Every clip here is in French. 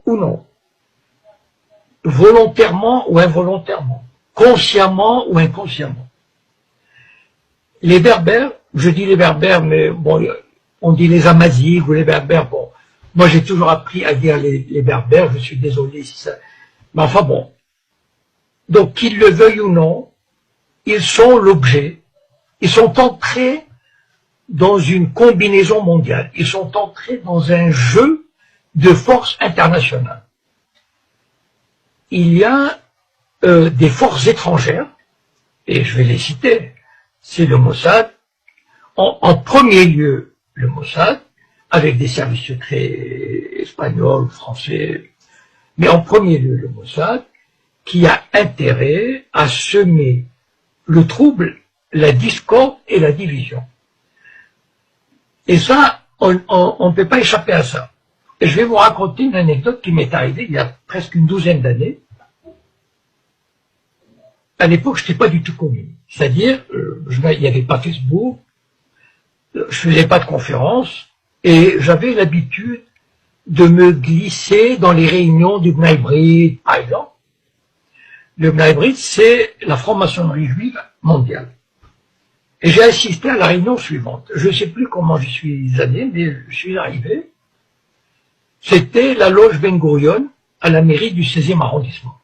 ou non, volontairement ou involontairement, consciemment ou inconsciemment. Les Berbères, je dis les Berbères, mais bon, on dit les Amazighs ou les Berbères, bon, moi j'ai toujours appris à dire les Berbères, je suis désolé si ça... Mais enfin bon, donc qu'ils le veuillent ou non, ils sont l'objet, ils sont entrés dans une combinaison mondiale, ils sont entrés dans un jeu de forces internationales. Il y a des forces étrangères, et je vais les citer, c'est le Mossad, en premier lieu le Mossad, avec des services secrets espagnols, français, mais en premier lieu le Mossad, qui a intérêt à semer le trouble, la discorde et la division. Et ça, on ne peut pas échapper à ça. Et je vais vous raconter une anecdote qui m'est arrivée il y a presque une douzaine d'années. À l'époque, je n'étais pas du tout connu. C'est-à-dire, il n'y avait pas Facebook, je faisais pas de conférences, et j'avais l'habitude de me glisser dans les réunions du Bnei Brit, par exemple. Le Bnei Brit, c'est la franc-maçonnerie juive mondiale. Et j'ai assisté à la réunion suivante. Je ne sais plus comment je suis allé, mais je suis arrivé. C'était la loge Ben Gurion à la mairie du 16e arrondissement.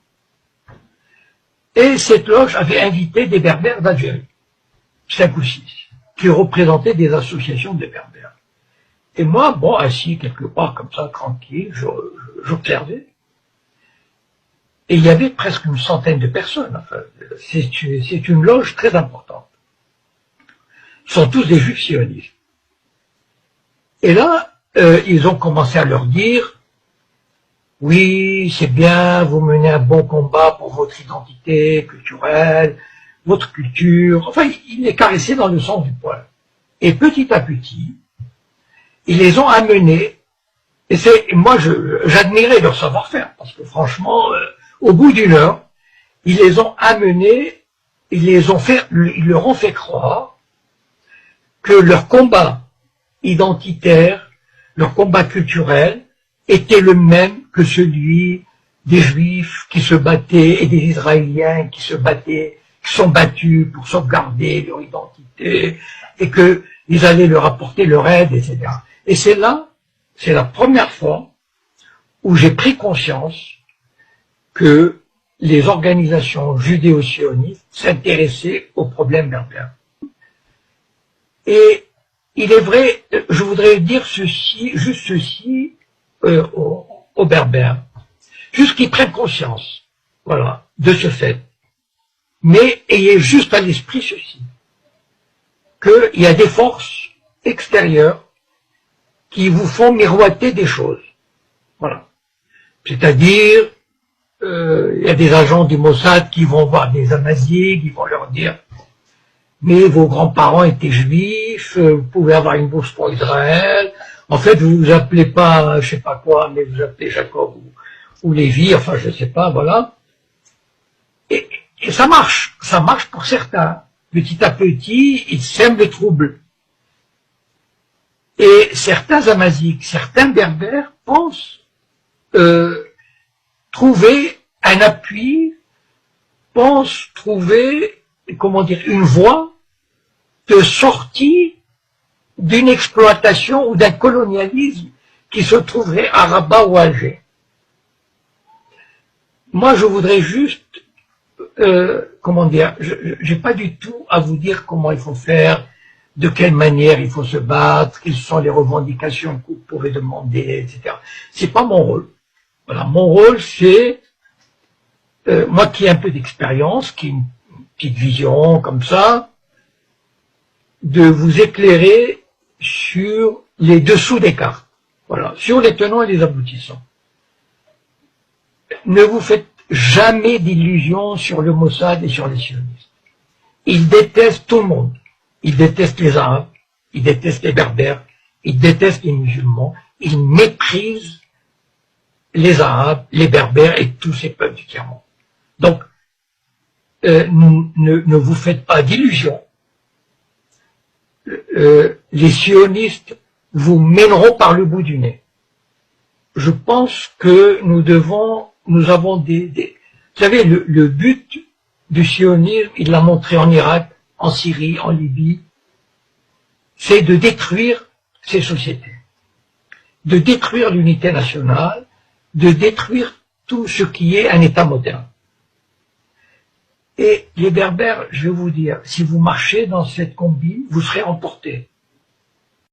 Et cette loge avait invité des Berbères d'Algérie, 5 ou 6, qui représentaient des associations de Berbères. Et moi, bon, assis quelque part comme ça, tranquille, j'observais. Et il y avait presque une centaine de personnes. Enfin, c'est une loge très importante. Ils sont tous des juifs sionistes. Et là, ils ont commencé à leur dire, oui, c'est bien, vous menez un bon combat pour votre identité culturelle, votre culture. Enfin, ils les caressaient dans le sens du poil. Et petit à petit, ils les ont amenés. Et moi, j'admirais leur savoir-faire, parce que franchement, au bout d'une heure, ils les ont amenés, ils leur ont fait croire que leur combat identitaire, leur combat culturel, était le même que celui des Juifs qui se battaient et des Israéliens qui se battaient, qui sont battus pour sauvegarder leur identité et qu'ils allaient leur apporter leur aide, etc. Et c'est la première fois où j'ai pris conscience que les organisations judéo-sionistes s'intéressaient aux problèmes berbères. Et il est vrai, je voudrais dire juste ceci aux Berbères, juste qu'ils prennent conscience, voilà, de ce fait. Mais ayez juste à l'esprit ceci, qu'il y a des forces extérieures qui vous font miroiter des choses, voilà. C'est-à-dire, il y a des agents du Mossad qui vont voir des Amazighs, qui vont leur dire mais vos grands-parents étaient juifs, vous pouvez avoir une bourse pour Israël, en fait vous vous appelez pas je sais pas quoi, mais vous appelez Jacob ou Lévi, enfin je sais pas, voilà. Et ça marche pour certains. Petit à petit, ils sèment le trouble. Et certains Amazighs, certains Berbères pensent trouver un appui, pensent trouver, comment dire, une voie de sortie d'une exploitation ou d'un colonialisme qui se trouverait à Rabat ou à Alger. Moi, je voudrais juste, comment dire, j'ai pas du tout à vous dire comment il faut faire, de quelle manière il faut se battre, quelles sont les revendications que vous pouvez demander, etc. C'est pas mon rôle. Voilà, mon rôle, c'est, moi qui ai un peu d'expérience, qui ai une petite vision comme ça, de vous éclairer sur les dessous des cartes. Voilà, sur les tenants et les aboutissants. Ne vous faites jamais d'illusions sur le Mossad et sur les sionistes. Ils détestent tout le monde. Ils détestent les Arabes, ils détestent les Berbères, ils détestent les musulmans, ils méprisent les Arabes, les Berbères et tous ces peuples du tiers-monde. Donc, ne vous faites pas d'illusions. Les sionistes vous mèneront par le bout du nez. je pense que nous avons vous savez, le but du sionisme, il l'a montré en Irak, en Syrie, en Libye, c'est de détruire ces sociétés, de détruire l'unité nationale, de détruire tout ce qui est un État moderne. Et les Berbères, je vais vous dire, si vous marchez dans cette combine, vous serez emportés.